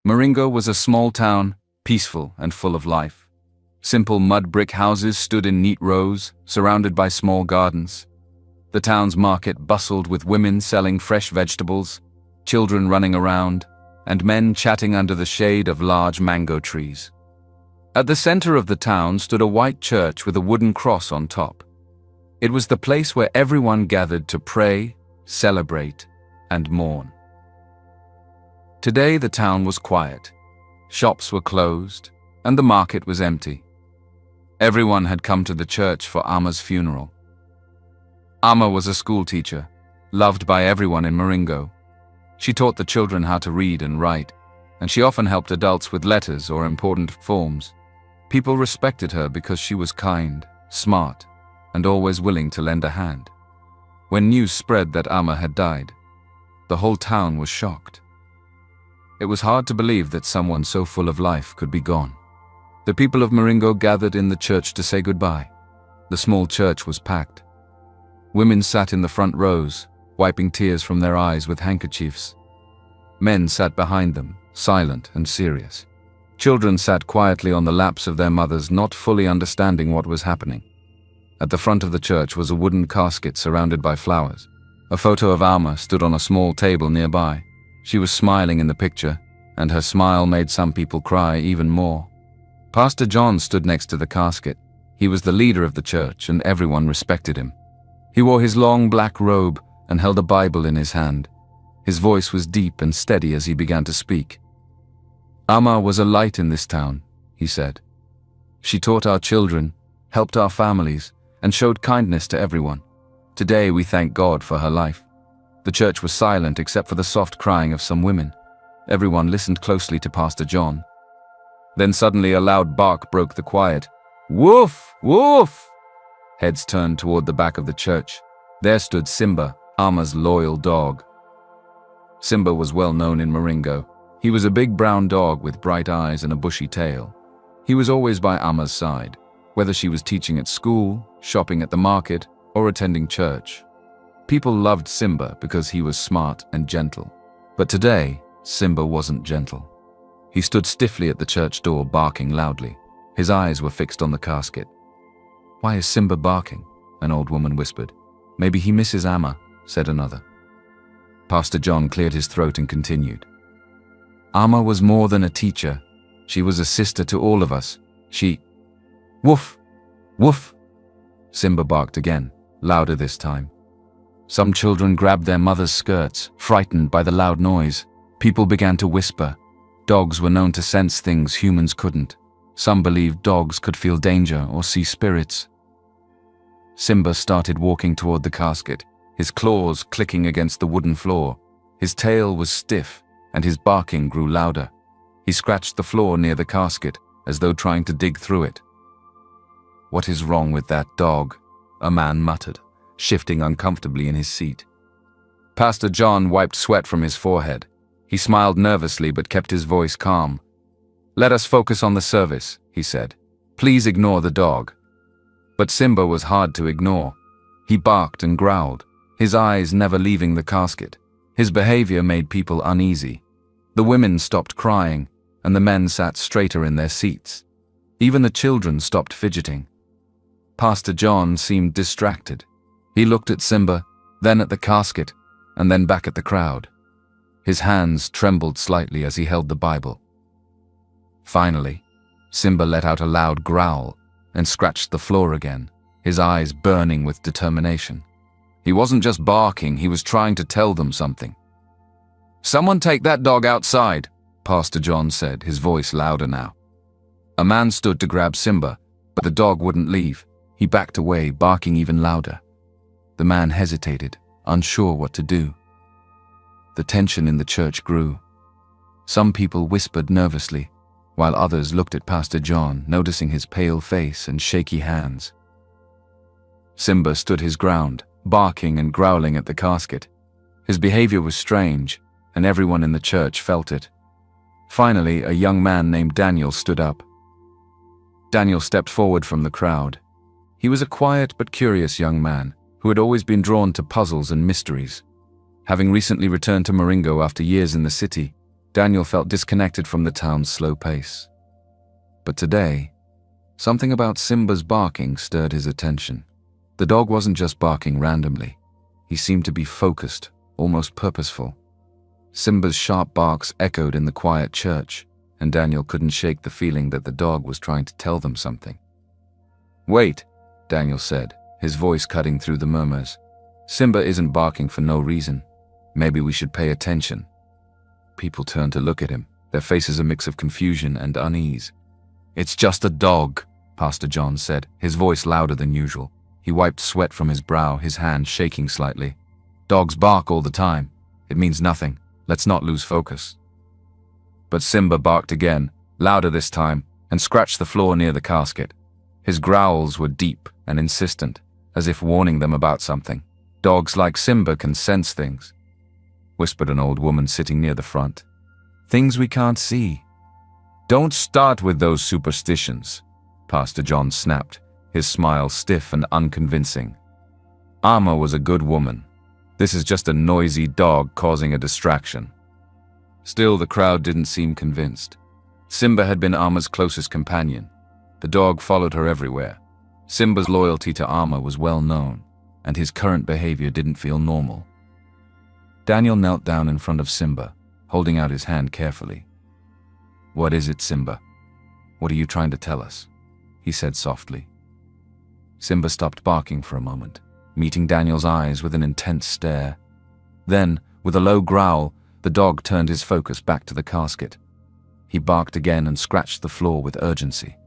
Maringo was a small town, peaceful and full of life. Simple mud brick houses stood in neat rows, surrounded by small gardens. The town's market bustled with women selling fresh vegetables, children running around, and men chatting under the shade of large mango trees. At the center of the town stood a white church with a wooden cross on top. It was the place where everyone gathered to pray, celebrate, and mourn. Today the town was quiet. Shops were closed, and the market was empty. Everyone had come to the church for Ama's funeral. Ama was a schoolteacher, loved by everyone in Maringo. She taught the children how to read and write, and she often helped adults with letters or important forms. People respected her because she was kind, smart, and always willing to lend a hand. When news spread that Ama had died, the whole town was shocked. It was hard to believe that someone so full of life could be gone. The people of Maringo gathered in the church to say goodbye. The small church was packed. Women sat in the front rows, wiping tears from their eyes with handkerchiefs. Men sat behind them, silent and serious. Children sat quietly on the laps of their mothers, not fully understanding what was happening. At the front of the church was a wooden casket surrounded by flowers. A photo of Ama stood on a small table nearby. She was smiling in the picture, and her smile made some people cry even more. Pastor John stood next to the casket. He was the leader of the church, and everyone respected him. He wore his long black robe and held a Bible in his hand. His voice was deep and steady as he began to speak. Ama was a light in this town, he said. She taught our children, helped our families, and showed kindness to everyone. Today we thank God for her life. The church was silent except for the soft crying of some women. Everyone listened closely to Pastor John. Then suddenly a loud bark broke the quiet. Woof! Woof! Heads turned toward the back of the church. There stood Simba, Ama's loyal dog. Simba was well known in Maringo. He was a big brown dog with bright eyes and a bushy tail. He was always by Ama's side, whether she was teaching at school, shopping at the market, or attending church. People loved Simba because he was smart and gentle. But today, Simba wasn't gentle. He stood stiffly at the church door, barking loudly. His eyes were fixed on the casket. "Why is Simba barking?" an old woman whispered. "Maybe he misses Ama," said another. Pastor John cleared his throat and continued. "Ama was more than a teacher. She was a sister to all of us. She..." "Woof! Woof!" Simba barked again, louder this time. Some children grabbed their mothers' skirts, frightened by the loud noise. People began to whisper. Dogs were known to sense things humans couldn't. Some believed dogs could feel danger or see spirits. Simba started walking toward the casket, his claws clicking against the wooden floor. His tail was stiff, and his barking grew louder. He scratched the floor near the casket, as though trying to dig through it. "What is wrong with that dog?" a man muttered, shifting uncomfortably in his seat. Pastor John wiped sweat from his forehead. He smiled nervously but kept his voice calm. "Let us focus on the service," he said. "Please ignore the dog." But Simba was hard to ignore. He barked and growled, his eyes never leaving the casket. His behavior made people uneasy. The women stopped crying, and the men sat straighter in their seats. Even the children stopped fidgeting. Pastor John seemed distracted. He looked at Simba, then at the casket, and then back at the crowd. His hands trembled slightly as he held the Bible. Finally, Simba let out a loud growl and scratched the floor again, his eyes burning with determination. He wasn't just barking, he was trying to tell them something. "Someone take that dog outside," Pastor John said, his voice louder now. A man stood to grab Simba, but the dog wouldn't leave. He backed away, barking even louder. The man hesitated, unsure what to do. The tension in the church grew. Some people whispered nervously, while others looked at Pastor John, noticing his pale face and shaky hands. Simba stood his ground, barking and growling at the casket. His behavior was strange, and everyone in the church felt it. Finally, a young man named Daniel stood up. Daniel stepped forward from the crowd. He was a quiet but curious young man who had always been drawn to puzzles and mysteries. Having recently returned to Maringo after years in the city, Daniel felt disconnected from the town's slow pace. But today, something about Simba's barking stirred his attention. The dog wasn't just barking randomly. He seemed to be focused, almost purposeful. Simba's sharp barks echoed in the quiet church, and Daniel couldn't shake the feeling that the dog was trying to tell them something. "Wait," Daniel said, his voice cutting through the murmurs. "Simba isn't barking for no reason. Maybe we should pay attention." People turned to look at him, their faces a mix of confusion and unease. "It's just a dog," Pastor John said, his voice louder than usual. He wiped sweat from his brow, his hand shaking slightly. "Dogs bark all the time. It means nothing. Let's not lose focus." But Simba barked again, louder this time, and scratched the floor near the casket. His growls were deep and insistent, as if warning them about something. "Dogs like Simba can sense things," whispered an old woman sitting near the front. "Things we can't see." "Don't start with those superstitions," Pastor John snapped, his smile stiff and unconvincing. "Amma was a good woman. This is just a noisy dog causing a distraction." Still, the crowd didn't seem convinced. Simba had been Amma's closest companion. The dog followed her everywhere. Simba's loyalty to Amma was well known, and his current behavior didn't feel normal. Daniel knelt down in front of Simba, holding out his hand carefully. "What is it, Simba? What are you trying to tell us?" he said softly. Simba stopped barking for a moment, meeting Daniel's eyes with an intense stare. Then, with a low growl, the dog turned his focus back to the casket. He barked again and scratched the floor with urgency.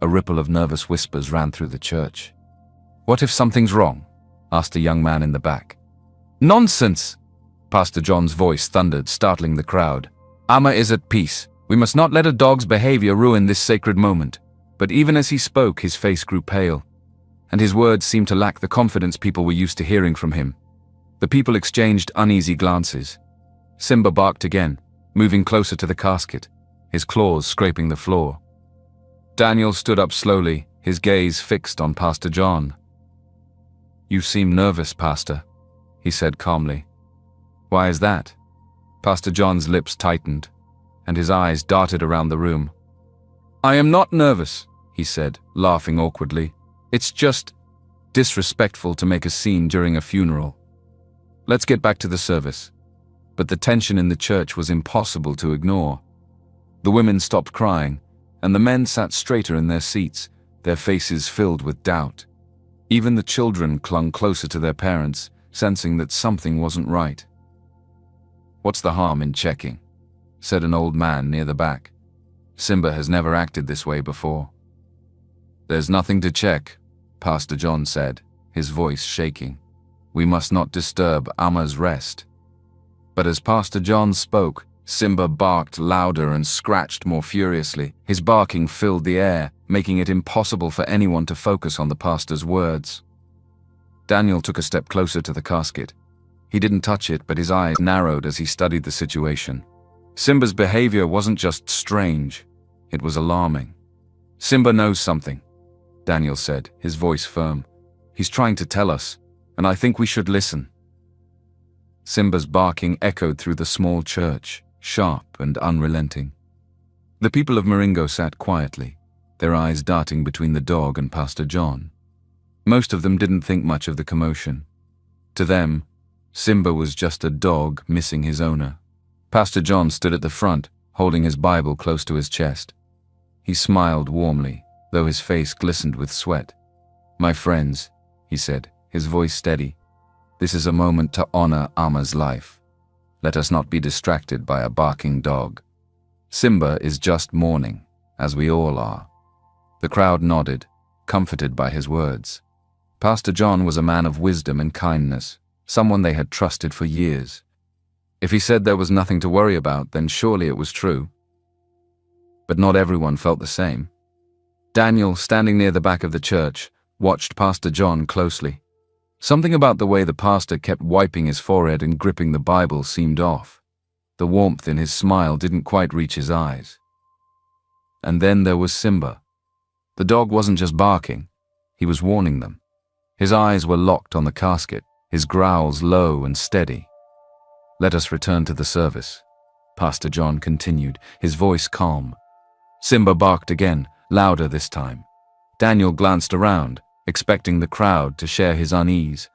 A ripple of nervous whispers ran through the church. "What if something's wrong?" asked a young man in the back. "Nonsense!" Pastor John's voice thundered, startling the crowd. "Amma is at peace. We must not let a dog's behavior ruin this sacred moment." But even as he spoke, his face grew pale, and his words seemed to lack the confidence people were used to hearing from him. The people exchanged uneasy glances. Simba barked again, moving closer to the casket, his claws scraping the floor. Daniel stood up slowly, his gaze fixed on Pastor John. "You seem nervous, Pastor," he said calmly. "Why is that?" Pastor John's lips tightened, and his eyes darted around the room. "I am not nervous," he said, laughing awkwardly. "It's just disrespectful to make a scene during a funeral. Let's get back to the service." But the tension in the church was impossible to ignore. The women stopped crying, and the men sat straighter in their seats, their faces filled with doubt. Even the children clung closer to their parents, sensing that something wasn't right. "What's the harm in checking?" said an old man near the back. "Simba has never acted this way before." "There's nothing to check," Pastor John said, his voice shaking. "We must not disturb Amma's rest." But as Pastor John spoke, Simba barked louder and scratched more furiously. His barking filled the air, making it impossible for anyone to focus on the pastor's words. Daniel took a step closer to the casket. He didn't touch it, but his eyes narrowed as he studied the situation. Simba's behavior wasn't just strange, it was alarming. "Simba knows something," Daniel said, his voice firm. "He's trying to tell us, and I think we should listen." Simba's barking echoed through the small church, sharp and unrelenting. The people of Maringo sat quietly, their eyes darting between the dog and Pastor John. Most of them didn't think much of the commotion. To them, Simba was just a dog missing his owner. Pastor John stood at the front, holding his Bible close to his chest. He smiled warmly, though his face glistened with sweat. "My friends," he said, his voice steady, "this is a moment to honor Amma's life. Let us not be distracted by a barking dog. Simba is just mourning, as we all are." The crowd nodded, comforted by his words. Pastor John was a man of wisdom and kindness, someone they had trusted for years. If he said there was nothing to worry about, then surely it was true. But not everyone felt the same. Daniel, standing near the back of the church, watched Pastor John closely. Something about the way the pastor kept wiping his forehead and gripping the Bible seemed off. The warmth in his smile didn't quite reach his eyes. And then there was Simba. The dog wasn't just barking, he was warning them. His eyes were locked on the casket, his growls low and steady. "Let us return to the service," Pastor John continued, his voice calm. Simba barked again, louder this time. Daniel glanced around, expecting the crowd to share his unease.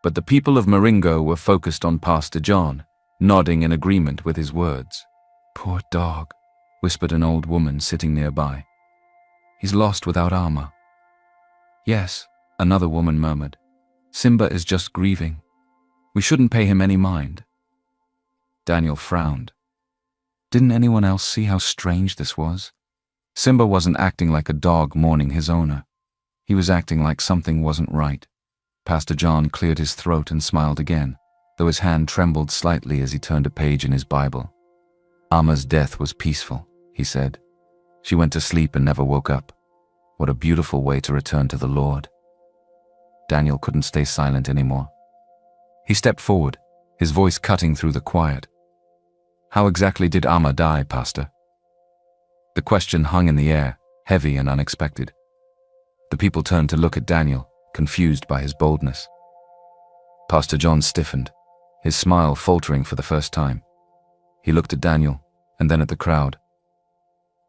But the people of Maringo were focused on Pastor John, nodding in agreement with his words. "Poor dog," whispered an old woman sitting nearby. "He's lost without armor." "Yes," another woman murmured. "Simba is just grieving. We shouldn't pay him any mind." Daniel frowned. Didn't anyone else see how strange this was? Simba wasn't acting like a dog mourning his owner. He was acting like something wasn't right. Pastor John cleared his throat and smiled again, though his hand trembled slightly as he turned a page in his Bible. "Amma's death was peaceful," he said. "She went to sleep and never woke up. What a beautiful way to return to the Lord." Daniel couldn't stay silent anymore. He stepped forward, his voice cutting through the quiet. "How exactly did Amma die, Pastor?" The question hung in the air, heavy and unexpected. The people turned to look at Daniel, confused by his boldness. Pastor John stiffened, his smile faltering for the first time. He looked at Daniel, and then at the crowd.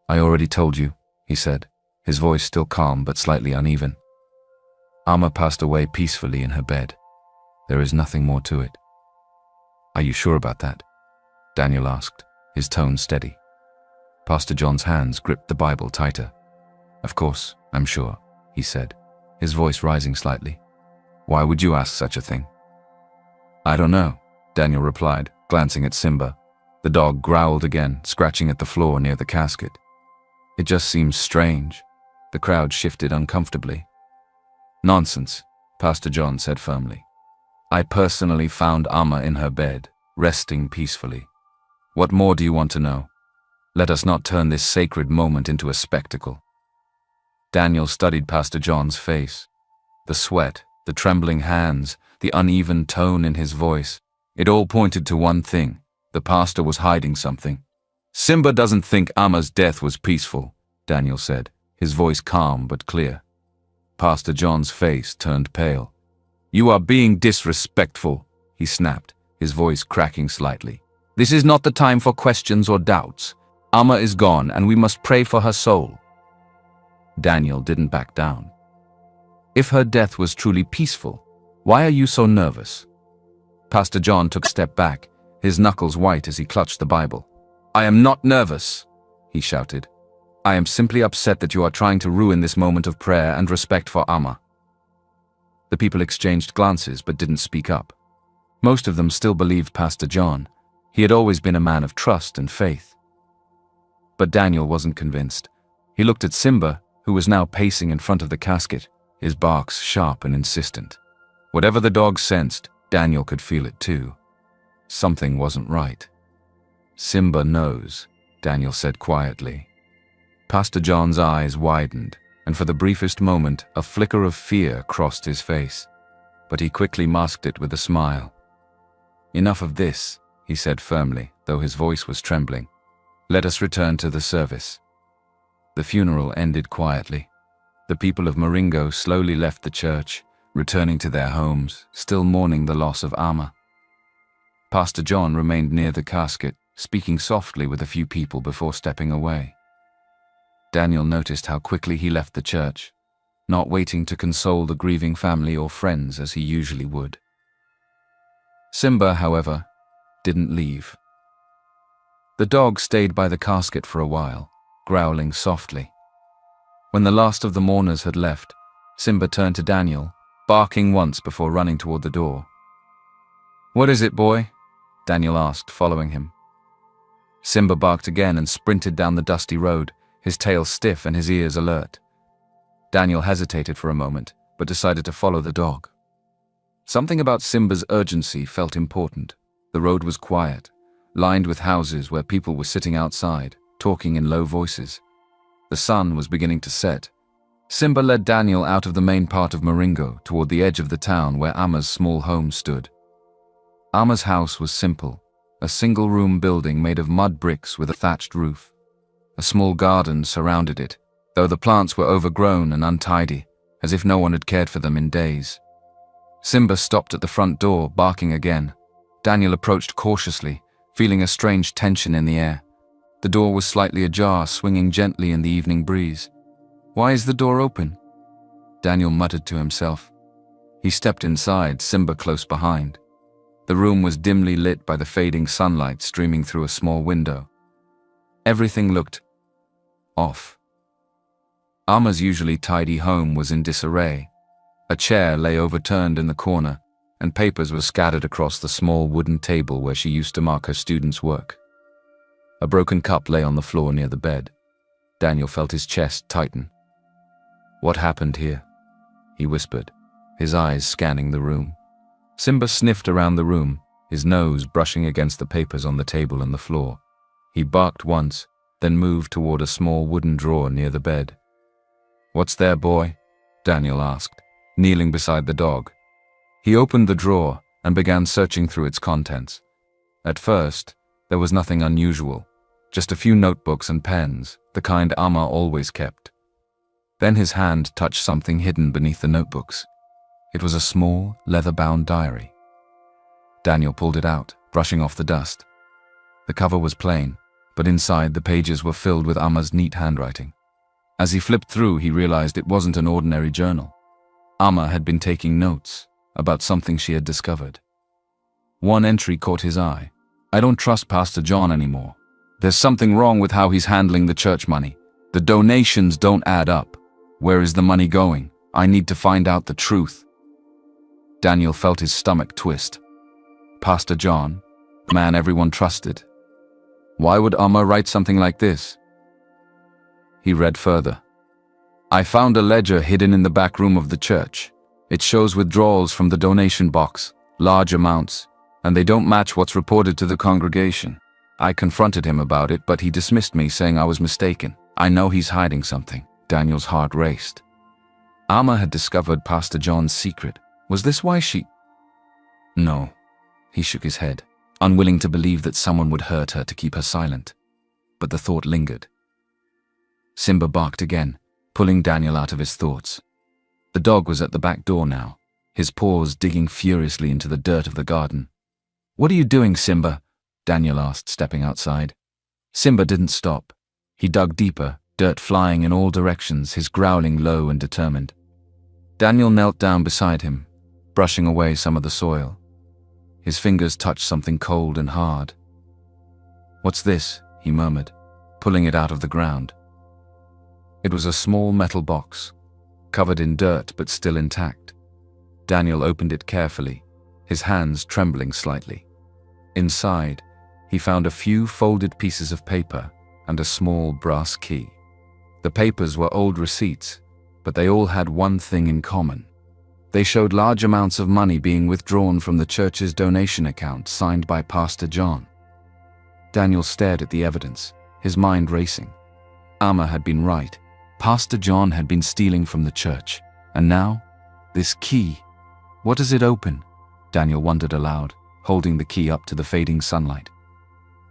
"I already told you," he said, his voice still calm but slightly uneven. "Amma passed away peacefully in her bed. There is nothing more to it." "Are you sure about that?" Daniel asked, his tone steady. Pastor John's hands gripped the Bible tighter. "Of course, I'm sure," he said, his voice rising slightly. "Why would you ask such a thing?" "I don't know," Daniel replied, glancing at Simba. The dog growled again, scratching at the floor near the casket. "It just seems strange." The crowd shifted uncomfortably. "Nonsense," Pastor John said firmly. "I personally found Amma in her bed, resting peacefully. What more do you want to know? Let us not turn this sacred moment into a spectacle." Daniel studied Pastor John's face. The sweat, the trembling hands, the uneven tone in his voice, it all pointed to one thing: the pastor was hiding something. "Simba doesn't think Amma's death was peaceful," Daniel said, his voice calm but clear. Pastor John's face turned pale. "You are being disrespectful," he snapped, his voice cracking slightly. "This is not the time for questions or doubts. Amma is gone, and we must pray for her soul." Daniel didn't back down. "If her death was truly peaceful, why are you so nervous?" Pastor John took a step back, his knuckles white as he clutched the Bible. "I am not nervous," he shouted. "I am simply upset that you are trying to ruin this moment of prayer and respect for Amma." The people exchanged glances but didn't speak up. Most of them still believed Pastor John. He had always been a man of trust and faith. But Daniel wasn't convinced. He looked at Simba, who was now pacing in front of the casket, his barks sharp and insistent. Whatever the dog sensed, Daniel could feel it too. Something wasn't right. "Simba knows," Daniel said quietly. Pastor John's eyes widened, and for the briefest moment, a flicker of fear crossed his face. But he quickly masked it with a smile. "Enough of this," he said firmly, though his voice was trembling. "Let us return to the service." The funeral ended quietly. The people of Maringo slowly left the church, returning to their homes, still mourning the loss of Amma. Pastor John remained near the casket, speaking softly with a few people before stepping away. Daniel noticed how quickly he left the church, not waiting to console the grieving family or friends as he usually would. Simba, however, didn't leave. The dog stayed by the casket for a while, growling softly. When the last of the mourners had left, Simba turned to Daniel, barking once before running toward the door. "What is it, boy?" Daniel asked, following him. Simba barked again and sprinted down the dusty road, his tail stiff and his ears alert. Daniel hesitated for a moment, but decided to follow the dog. Something about Simba's urgency felt important. The road was quiet, lined with houses where people were sitting outside, talking in low voices. The sun was beginning to set. Simba led Daniel out of the main part of Maringo toward the edge of the town where Amma's small home stood. Amma's house was simple, a single-room building made of mud bricks with a thatched roof. A small garden surrounded it, though the plants were overgrown and untidy, as if no one had cared for them in days. Simba stopped at the front door, barking again. Daniel approached cautiously, feeling a strange tension in the air. The door was slightly ajar, swinging gently in the evening breeze. "Why is the door open?" Daniel muttered to himself. He stepped inside, Simba close behind. The room was dimly lit by the fading sunlight streaming through a small window. Everything looked off. Amma's usually tidy home was in disarray. A chair lay overturned in the corner, and papers were scattered across the small wooden table where she used to mark her students' work. A broken cup lay on the floor near the bed. Daniel felt his chest tighten. "What happened here?" he whispered, his eyes scanning the room. Simba sniffed around the room, his nose brushing against the papers on the table and the floor. He barked once, then moved toward a small wooden drawer near the bed. "What's there, boy?" Daniel asked, kneeling beside the dog. He opened the drawer and began searching through its contents. At first, there was nothing unusual, just a few notebooks and pens, the kind Amma always kept. Then his hand touched something hidden beneath the notebooks. It was a small, leather-bound diary. Daniel pulled it out, brushing off the dust. The cover was plain, but inside the pages were filled with Amma's neat handwriting. As he flipped through, he realized it wasn't an ordinary journal. Amma had been taking notes about something she had discovered. One entry caught his eye. "I don't trust Pastor John anymore. There's something wrong with how he's handling the church money. The donations don't add up. Where is the money going? I need to find out the truth." Daniel felt his stomach twist. Pastor John, the man everyone trusted. Why would Amma write something like this? He read further. "I found a ledger hidden in the back room of the church. It shows withdrawals from the donation box, large amounts, and they don't match what's reported to the congregation. I confronted him about it, but he dismissed me, saying I was mistaken. I know he's hiding something." Daniel's heart raced. Amma had discovered Pastor John's secret. Was this why she... No. He shook his head, unwilling to believe that someone would hurt her to keep her silent. But the thought lingered. Simba barked again, pulling Daniel out of his thoughts. The dog was at the back door now, his paws digging furiously into the dirt of the garden. "What are you doing, Simba?" Daniel asked, stepping outside. Simba didn't stop. He dug deeper, dirt flying in all directions, his growling low and determined. Daniel knelt down beside him, brushing away some of the soil. His fingers touched something cold and hard. "What's this?" he murmured, pulling it out of the ground. It was a small metal box, covered in dirt but still intact. Daniel opened it carefully, his hands trembling slightly. Inside, he found a few folded pieces of paper and a small brass key. The papers were old receipts, but they all had one thing in common. They showed large amounts of money being withdrawn from the church's donation account signed by Pastor John. Daniel stared at the evidence, his mind racing. Amma had been right. Pastor John had been stealing from the church. And now, this key. What does it open? Daniel wondered aloud, holding the key up to the fading sunlight.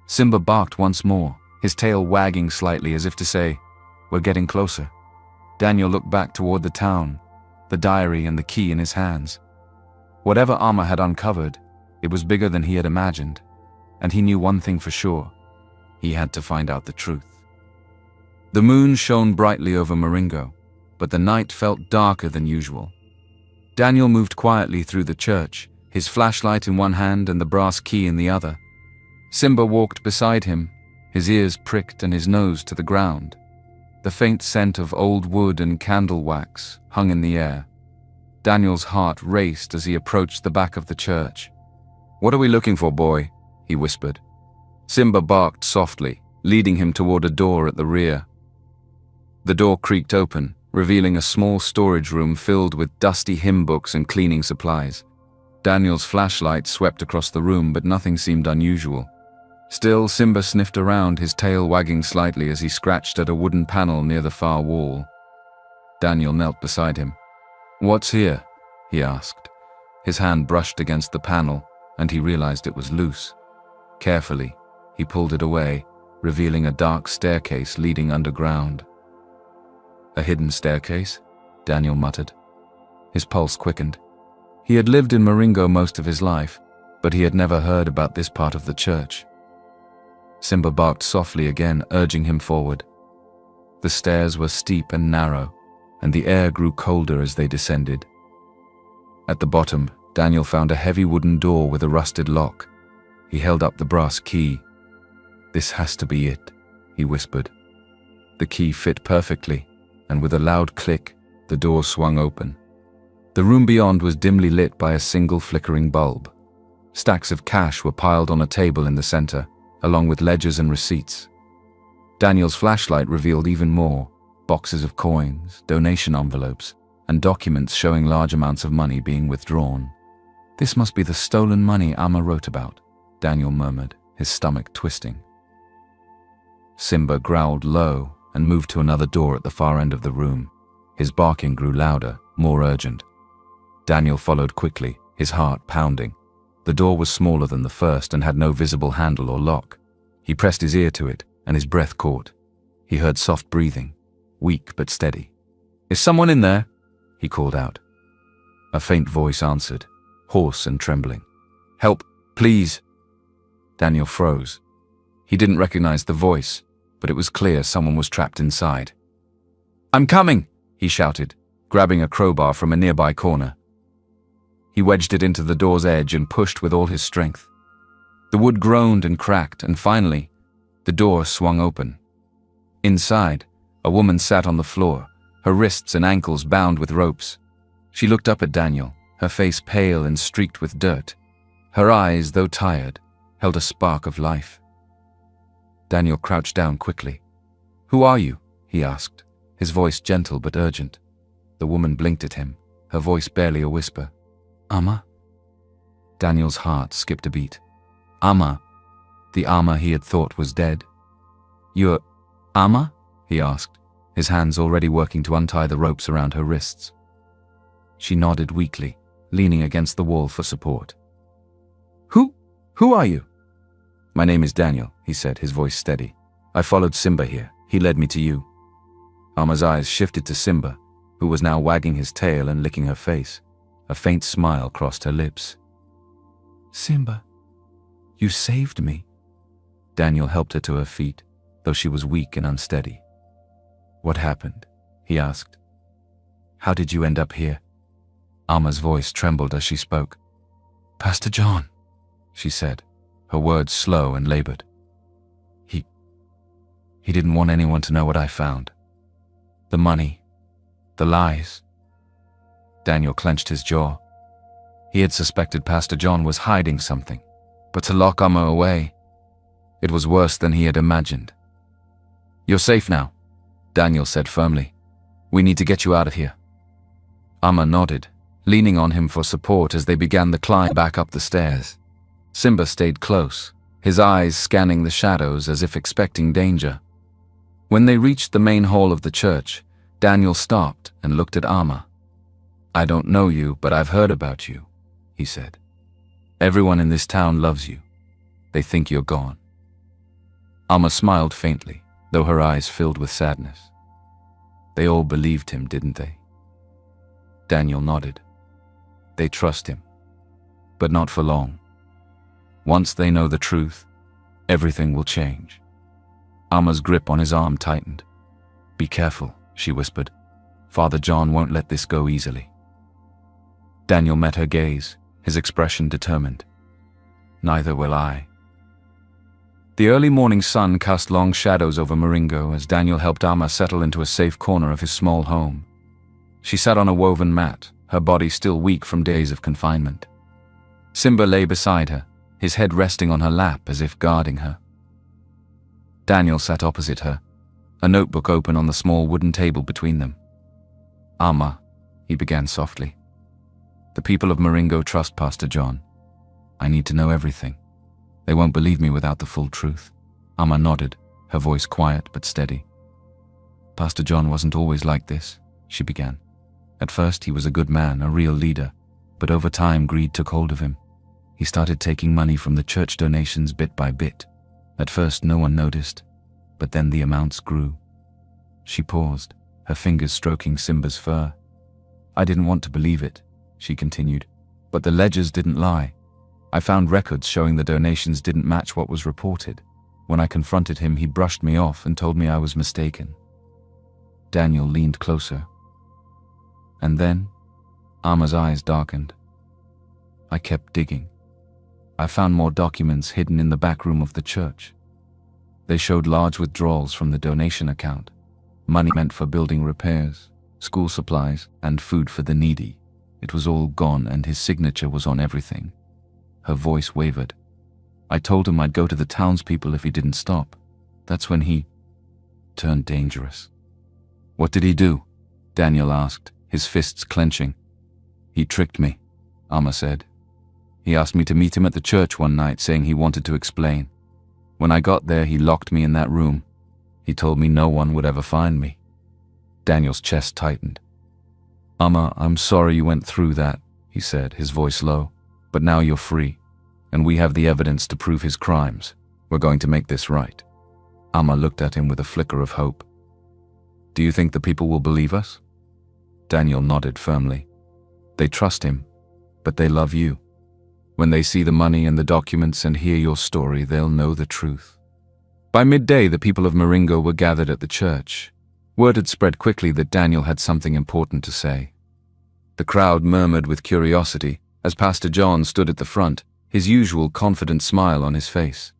Simba barked once more, his tail wagging slightly as if to say, "We're getting closer." Daniel looked back toward the town, the diary and the key in his hands. Whatever Amma had uncovered, it was bigger than he had imagined, and he knew one thing for sure. He had to find out the truth. The moon shone brightly over Maringo, but the night felt darker than usual. Daniel moved quietly through the church, his flashlight in one hand and the brass key in the other. Simba walked beside him, his ears pricked and his nose to the ground. The faint scent of old wood and candle wax hung in the air. Daniel's heart raced as he approached the back of the church. "What are we looking for, boy?" he whispered. Simba barked softly, leading him toward a door at the rear. The door creaked open, revealing a small storage room filled with dusty hymn books and cleaning supplies. Daniel's flashlight swept across the room, but nothing seemed unusual. Still, Simba sniffed around, his tail wagging slightly as he scratched at a wooden panel near the far wall. Daniel knelt beside him. "What's here?" he asked. His hand brushed against the panel, and he realized it was loose. Carefully, he pulled it away, revealing a dark staircase leading underground. "A hidden staircase?" Daniel muttered. His pulse quickened. He had lived in Maringo most of his life, but he had never heard about this part of the church. Simba barked softly again, urging him forward. The stairs were steep and narrow, and the air grew colder as they descended. At the bottom, Daniel found a heavy wooden door with a rusted lock. He held up the brass key. "This has to be it," he whispered. The key fit perfectly, and with a loud click, the door swung open. The room beyond was dimly lit by a single flickering bulb. Stacks of cash were piled on a table in the center, along with ledgers and receipts. Daniel's flashlight revealed even more: boxes of coins, donation envelopes, and documents showing large amounts of money being withdrawn. "This must be the stolen money Amma wrote about," Daniel murmured, his stomach twisting. Simba growled low and moved to another door at the far end of the room. His barking grew louder, more urgent. Daniel followed quickly, his heart pounding. The door was smaller than the first and had no visible handle or lock. He pressed his ear to it, and his breath caught. He heard soft breathing, weak but steady. "Is someone in there?" he called out. A faint voice answered, hoarse and trembling. "Help, please." Daniel froze. He didn't recognize the voice, but it was clear someone was trapped inside. "I'm coming," he shouted, grabbing a crowbar from a nearby corner. He wedged it into the door's edge and pushed with all his strength. The wood groaned and cracked, and finally, the door swung open. Inside, a woman sat on the floor, her wrists and ankles bound with ropes. She looked up at Daniel, her face pale and streaked with dirt. Her eyes, though tired, held a spark of life. Daniel crouched down quickly. "Who are you?" he asked, his voice gentle but urgent. The woman blinked at him, her voice barely a whisper. "Amma?" Daniel's heart skipped a beat. Amma? The Amma he had thought was dead. "You're Amma?" he asked, his hands already working to untie the ropes around her wrists. She nodded weakly, leaning against the wall for support. Who are you?" "My name is Daniel," he said, his voice steady. "I followed Simba here. He led me to you." Amma's eyes shifted to Simba, who was now wagging his tail and licking her face. A faint smile crossed her lips. "Simba, you saved me." Daniel helped her to her feet, though she was weak and unsteady. "What happened?" he asked. "How did you end up here?" Amma's voice trembled as she spoke. "Pastor John," she said, her words slow and labored. He didn't want anyone to know what I found. The money, the lies." Daniel clenched his jaw. He had suspected Pastor John was hiding something, but to lock Amma away, it was worse than he had imagined. "You're safe now," Daniel said firmly. "We need to get you out of here." Amma nodded, leaning on him for support as they began the climb back up the stairs. Simba stayed close, his eyes scanning the shadows as if expecting danger. When they reached the main hall of the church, Daniel stopped and looked at Amma. "I don't know you, but I've heard about you," he said. "Everyone in this town loves you. They think you're gone." Amma smiled faintly, though her eyes filled with sadness. "They all believed him, didn't they?" Daniel nodded. "They trust him, but not for long. Once they know the truth, everything will change." Amma's grip on his arm tightened. "Be careful," she whispered. "Father John won't let this go easily." Daniel met her gaze, his expression determined. "Neither will I." The early morning sun cast long shadows over Maringo as Daniel helped Amma settle into a safe corner of his small home. She sat on a woven mat, her body still weak from days of confinement. Simba lay beside her, his head resting on her lap as if guarding her. Daniel sat opposite her, a notebook open on the small wooden table between them. "Amma," he began softly. "The people of Maringo trust Pastor John. I need to know everything. They won't believe me without the full truth." Amma nodded, her voice quiet but steady. "Pastor John wasn't always like this," she began. "At first he was a good man, a real leader, but over time greed took hold of him. He started taking money from the church donations bit by bit. At first no one noticed, but then the amounts grew." She paused, her fingers stroking Simba's fur. "I didn't want to believe it," she continued, "but the ledgers didn't lie. I found records showing the donations didn't match what was reported. When I confronted him, he brushed me off and told me I was mistaken. Daniel leaned closer. And then, Alma's eyes darkened. I kept digging. I found more documents hidden in the back room of the church. They showed large withdrawals from the donation account, money meant for building repairs, school supplies, and food for the needy. It was all gone, and his signature was on everything. Her voice wavered. I told him I'd go to the townspeople if he didn't stop. That's when he turned dangerous. What did he do? Daniel asked, his fists clenching. He tricked me, Alma said. He asked me to meet him at the church one night, saying he wanted to explain. When I got there, he locked me in that room. He told me no one would ever find me. Daniel's chest tightened. Alma, I'm sorry you went through that, he said, his voice low. But now you're free, and we have the evidence to prove his crimes. We're going to make this right. Alma looked at him with a flicker of hope. Do you think the people will believe us? Daniel nodded firmly. They trust him, but they love you. When they see the money and the documents and hear your story, they'll know the truth. By midday, the people of Maringo were gathered at the church. Word had spread quickly that Daniel had something important to say. The crowd murmured with curiosity as Pastor John stood at the front, his usual confident smile on his face.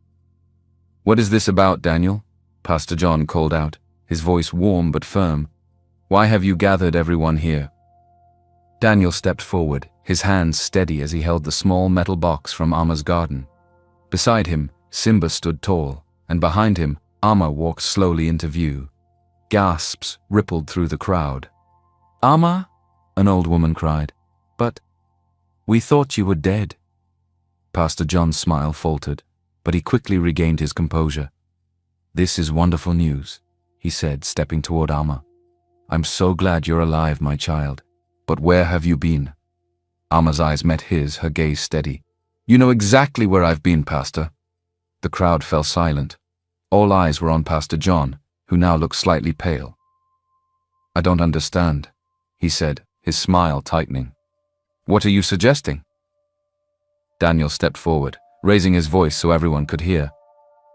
What is this about, Daniel? Pastor John called out, his voice warm but firm. Why have you gathered everyone here? Daniel stepped forward, his hands steady as he held the small metal box from Alma's garden. Beside him, Simba stood tall, and behind him, Alma walked slowly into view. Gasps rippled through the crowd. Alma? An old woman cried. But we thought you were dead. Pastor John's smile faltered, but he quickly regained his composure. This is wonderful news, he said, stepping toward Alma. I'm so glad you're alive, my child. But where have you been? Alma's eyes met his, her gaze steady. You know exactly where I've been, Pastor. The crowd fell silent. All eyes were on Pastor John, who now looked slightly pale. I don't understand, he said, his smile tightening. What are you suggesting? Daniel stepped forward, raising his voice so everyone could hear.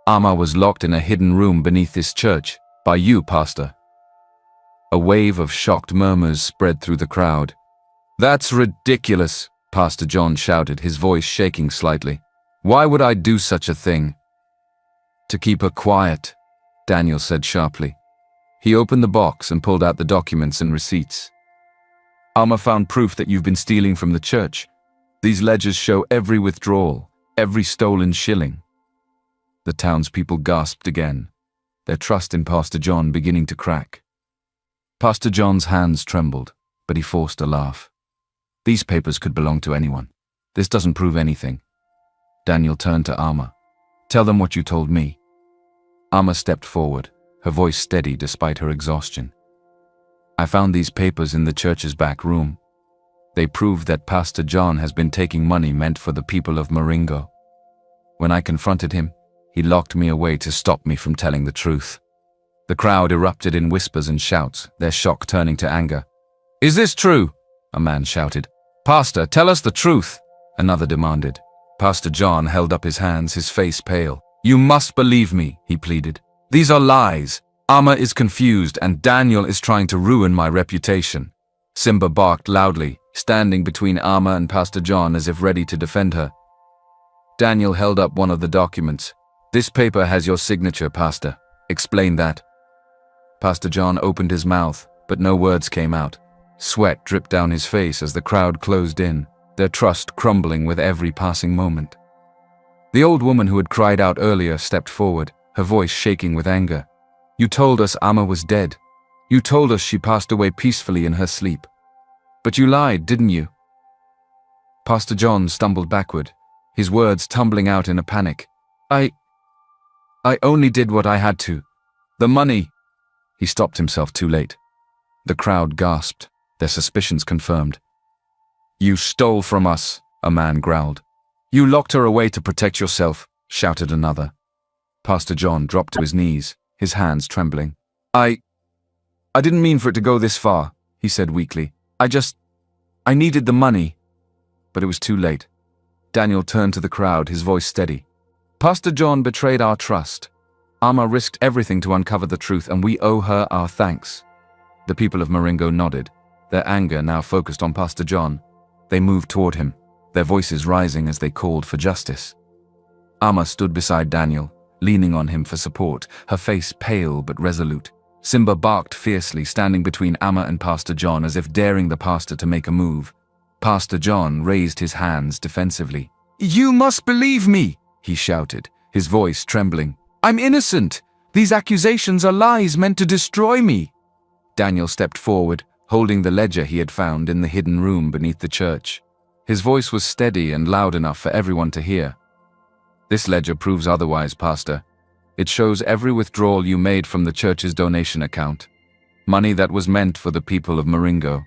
Alma was locked in a hidden room beneath this church, by you, Pastor. A wave of shocked murmurs spread through the crowd. That's ridiculous, Pastor John shouted, his voice shaking slightly. Why would I do such a thing? To keep her quiet, Daniel said sharply. He opened the box and pulled out the documents and receipts. Alma found proof that you've been stealing from the church. These ledgers show every withdrawal, every stolen shilling. The townspeople gasped again, their trust in Pastor John beginning to crack. Pastor John's hands trembled, but he forced a laugh. These papers could belong to anyone. This doesn't prove anything. Daniel turned to Alma. Tell them what you told me. Alma stepped forward, her voice steady despite her exhaustion. I found these papers in the church's back room. They prove that Pastor John has been taking money meant for the people of Maringo. When I confronted him, he locked me away to stop me from telling the truth. The crowd erupted in whispers and shouts, their shock turning to anger. Is this true? A man shouted. Pastor, tell us the truth, another demanded. Pastor John held up his hands, his face pale. You must believe me, he pleaded. These are lies. Alma is confused and Daniel is trying to ruin my reputation. Simba barked loudly, standing between Alma and Pastor John as if ready to defend her. Daniel held up one of the documents. This paper has your signature, Pastor. Explain that. Pastor John opened his mouth, but no words came out. Sweat dripped down his face as the crowd closed in, their trust crumbling with every passing moment. The old woman who had cried out earlier stepped forward, her voice shaking with anger. You told us Alma was dead. You told us she passed away peacefully in her sleep. But you lied, didn't you? Pastor John stumbled backward, his words tumbling out in a panic. I only did what I had to. The money. He stopped himself too late. The crowd gasped, their suspicions confirmed. You stole from us, a man growled. You locked her away to protect yourself, shouted another. Pastor John dropped to his knees, his hands trembling. I didn't mean for it to go this far, he said weakly. I needed the money. But it was too late. Daniel turned to the crowd, his voice steady. Pastor John betrayed our trust. Amma risked everything to uncover the truth, and we owe her our thanks." The people of Maringo nodded, their anger now focused on Pastor John. They moved toward him, their voices rising as they called for justice. Amma stood beside Daniel, leaning on him for support, her face pale but resolute. Simba barked fiercely, standing between Amma and Pastor John as if daring the pastor to make a move. Pastor John raised his hands defensively. "You must believe me," he shouted, his voice trembling. "I'm innocent. These accusations are lies meant to destroy me." Daniel stepped forward, holding the ledger he had found in the hidden room beneath the church. His voice was steady and loud enough for everyone to hear. "This ledger proves otherwise, Pastor. It shows every withdrawal you made from the church's donation account. Money that was meant for the people of Maringo."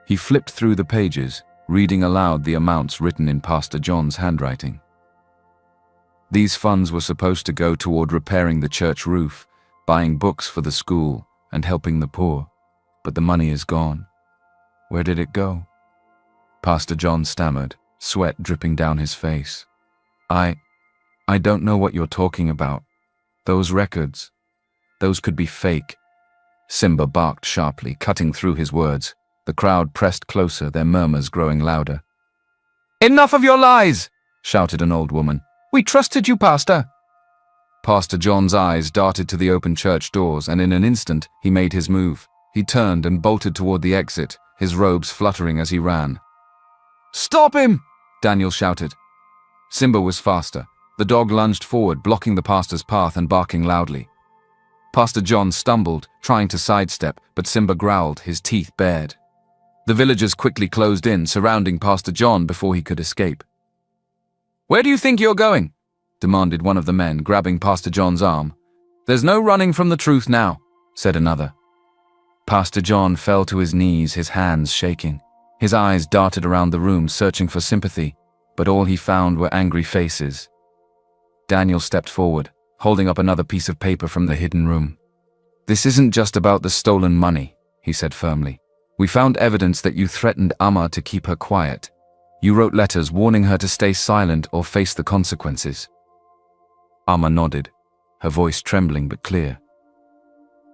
He flipped through the pages, reading aloud the amounts written in Pastor John's handwriting. These funds were supposed to go toward repairing the church roof, buying books for the school, and helping the poor. But the money is gone. Where did it go? Pastor John stammered, sweat dripping down his face. I don't know what you're talking about. Those records, those could be fake." Simba barked sharply, cutting through his words. The crowd pressed closer, their murmurs growing louder. "Enough of your lies!" shouted an old woman. "We trusted you, Pastor." Pastor John's eyes darted to the open church doors, and in an instant he made his move. He turned and bolted toward the exit, his robes fluttering as he ran. "Stop him!" Daniel shouted. Simba was faster. The dog lunged forward, blocking the pastor's path and barking loudly. Pastor John stumbled, trying to sidestep, but Simba growled, his teeth bared. The villagers quickly closed in, surrounding Pastor John before he could escape. "Where do you think you're going?" demanded one of the men, grabbing Pastor John's arm. "There's no running from the truth now," said another. Pastor John fell to his knees, his hands shaking. His eyes darted around the room, searching for sympathy, but all he found were angry faces. Daniel stepped forward, holding up another piece of paper from the hidden room. "This isn't just about the stolen money," he said firmly. "We found evidence that you threatened Amma to keep her quiet. You wrote letters warning her to stay silent or face the consequences." Amma nodded, her voice trembling but clear.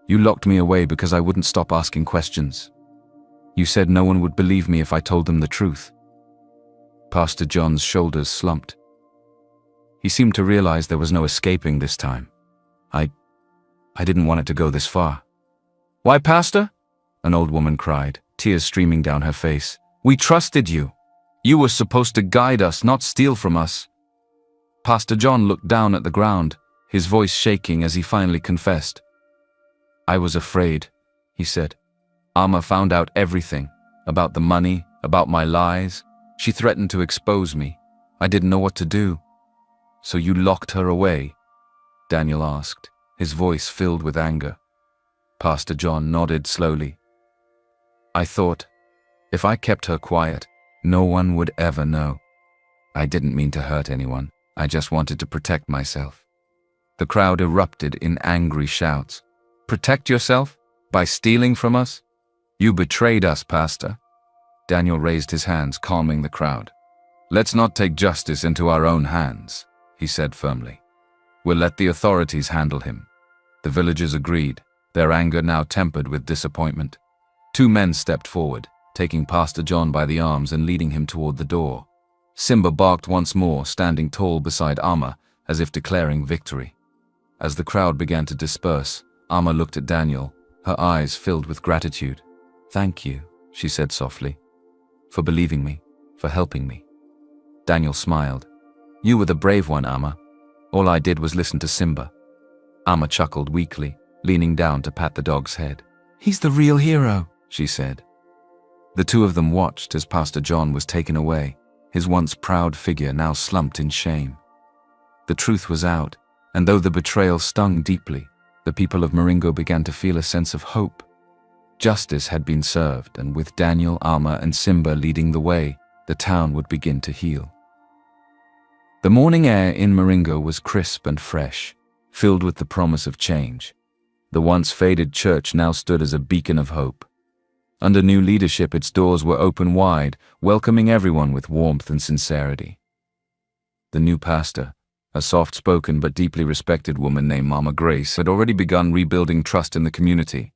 "You locked me away because I wouldn't stop asking questions. You said no one would believe me if I told them the truth." Pastor John's shoulders slumped. He seemed to realize there was no escaping this time. I didn't want it to go this far." "Why, Pastor?" an old woman cried, tears streaming down her face. "We trusted you. You were supposed to guide us, not steal from us." Pastor John looked down at the ground, his voice shaking as he finally confessed. "I was afraid," he said. "Amma found out everything, about the money, about my lies. She threatened to expose me. I didn't know what to do." "So you locked her away?" Daniel asked, his voice filled with anger. Pastor John nodded slowly. "I thought, if I kept her quiet, no one would ever know. I didn't mean to hurt anyone. I just wanted to protect myself." The crowd erupted in angry shouts. "Protect yourself? By stealing from us? You betrayed us, Pastor." Daniel raised his hands, calming the crowd. "Let's not take justice into our own hands," he said firmly. "We'll let the authorities handle him." The villagers agreed, their anger now tempered with disappointment. Two men stepped forward, taking Pastor John by the arms and leading him toward the door. Simba barked once more, standing tall beside Amma, as if declaring victory. As the crowd began to disperse, Amma looked at Daniel, her eyes filled with gratitude. "Thank you," she said softly, "for believing me, for helping me." Daniel smiled. "You were the brave one, Amma. All I did was listen to Simba." Amma chuckled weakly, leaning down to pat the dog's head. "He's the real hero," she said. The two of them watched as Pastor John was taken away, his once proud figure now slumped in shame. The truth was out, and though the betrayal stung deeply, the people of Maringo began to feel a sense of hope. Justice had been served, and with Daniel, Amma, and Simba leading the way, the town would begin to heal. The morning air in Maringo was crisp and fresh, filled with the promise of change. The once faded church now stood as a beacon of hope. Under new leadership, its doors were open wide, welcoming everyone with warmth and sincerity. The new pastor, A soft-spoken but deeply respected woman named Mama Grace had already begun rebuilding trust in the community.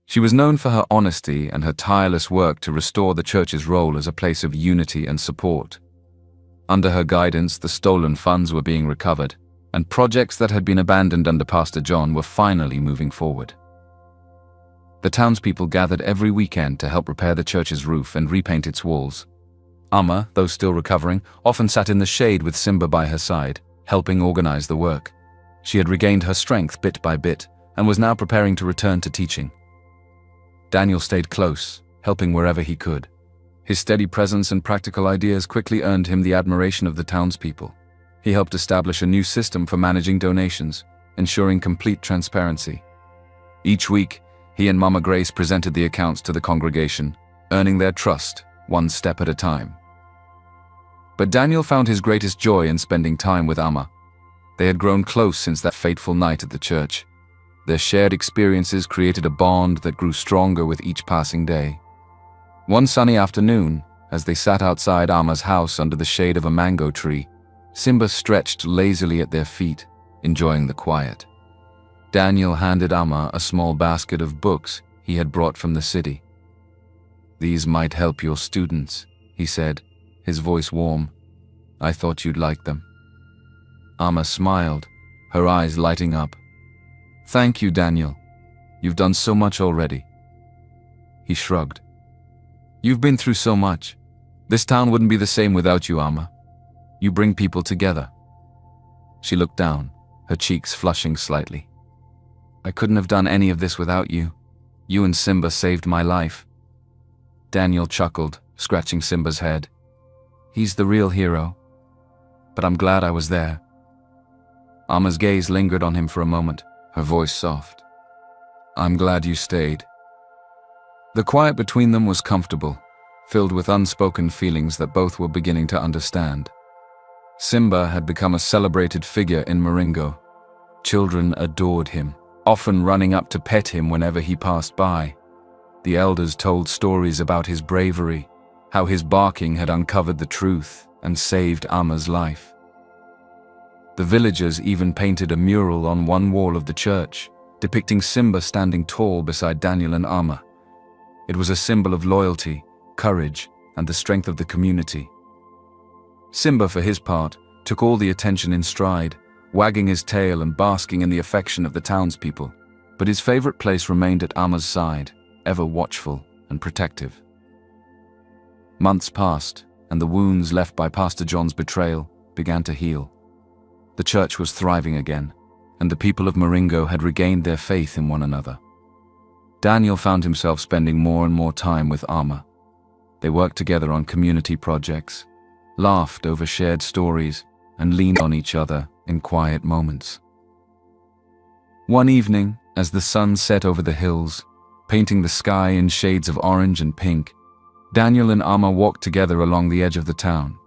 She was known for her honesty and her tireless work to restore the church's role as a place of unity and support. Under her guidance, the stolen funds were being recovered, and projects that had been abandoned under Pastor John were finally moving forward. The townspeople gathered every weekend to help repair the church's roof and repaint its walls. Amma, though still recovering, often sat in the shade with Simba by her side, helping organize the work. She had regained her strength bit by bit and was now preparing to return to teaching. Daniel stayed close, helping wherever he could. His steady presence and practical ideas quickly earned him the admiration of the townspeople. He helped establish a new system for managing donations, ensuring complete transparency. Each week, he and Mama Grace presented the accounts to the congregation, earning their trust, one step at a time. But Daniel found his greatest joy in spending time with Amma. They had grown close since that fateful night at the church. Their shared experiences created a bond that grew stronger with each passing day. One sunny afternoon, as they sat outside Amma's house under the shade of a mango tree, Simba stretched lazily at their feet, enjoying the quiet. Daniel handed Amma a small basket of books he had brought from the city. "These might help your students," he said, his voice warm. "I thought you'd like them." Amma smiled, her eyes lighting up. "Thank you, Daniel. You've done so much already." He shrugged. "You've been through so much. This town wouldn't be the same without you, Amma. You bring people together." She looked down, her cheeks flushing slightly. "I couldn't have done any of this without you. You and Simba saved my life." Daniel chuckled, scratching Simba's head. "He's the real hero. But I'm glad I was there." Amma's gaze lingered on him for a moment, her voice soft. "I'm glad you stayed." The quiet between them was comfortable, filled with unspoken feelings that both were beginning to understand. Simba had become a celebrated figure in Maringo. Children adored him, often running up to pet him whenever he passed by. The elders told stories about his bravery, how his barking had uncovered the truth and saved Amma's life. The villagers even painted a mural on one wall of the church, depicting Simba standing tall beside Daniel and Amma. It was a symbol of loyalty, courage, and the strength of the community. Simba, for his part, took all the attention in stride, wagging his tail and basking in the affection of the townspeople, but his favorite place remained at Amma's side, ever watchful and protective. Months passed, and the wounds left by Pastor John's betrayal began to heal. The church was thriving again, and the people of Maringo had regained their faith in one another. Daniel found himself spending more and more time with Amma. They worked together on community projects, laughed over shared stories, and leaned on each other in quiet moments. One evening, as the sun set over the hills, painting the sky in shades of orange and pink, Daniel and Amma walked together along the edge of the town.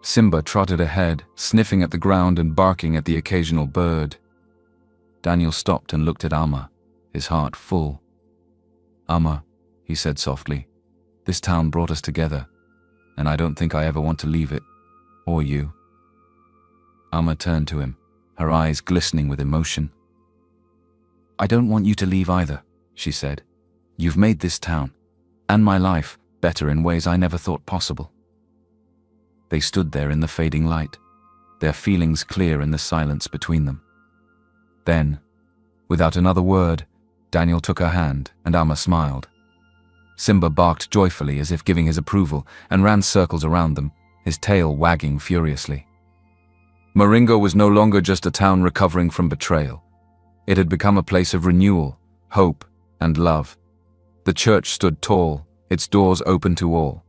Simba trotted ahead, sniffing at the ground and barking at the occasional bird. Daniel stopped and looked at Amma, his heart full. "Amma," he said softly, "this town brought us together, and I don't think I ever want to leave it, or you." Amma turned to him, her eyes glistening with emotion. "I don't want you to leave either," she said. "You've made this town, and my life, better in ways I never thought possible." They stood there in the fading light, their feelings clear in the silence between them. Then, without another word, Daniel took her hand and Amma smiled. Simba barked joyfully as if giving his approval and ran circles around them, his tail wagging furiously. Maringo was no longer just a town recovering from betrayal. It had become a place of renewal, hope, and love. The church stood tall, its doors open to all.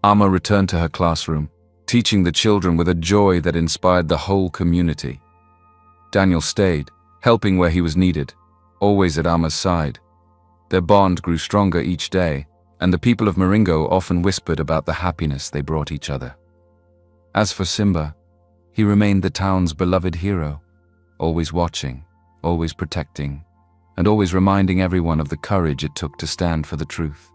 Amma returned to her classroom, teaching the children with a joy that inspired the whole community. Daniel stayed, helping where he was needed, always at Amma's side. Their bond grew stronger each day, and the people of Maringo often whispered about the happiness they brought each other. As for Simba, he remained the town's beloved hero, always watching, always protecting, and always reminding everyone of the courage it took to stand for the truth.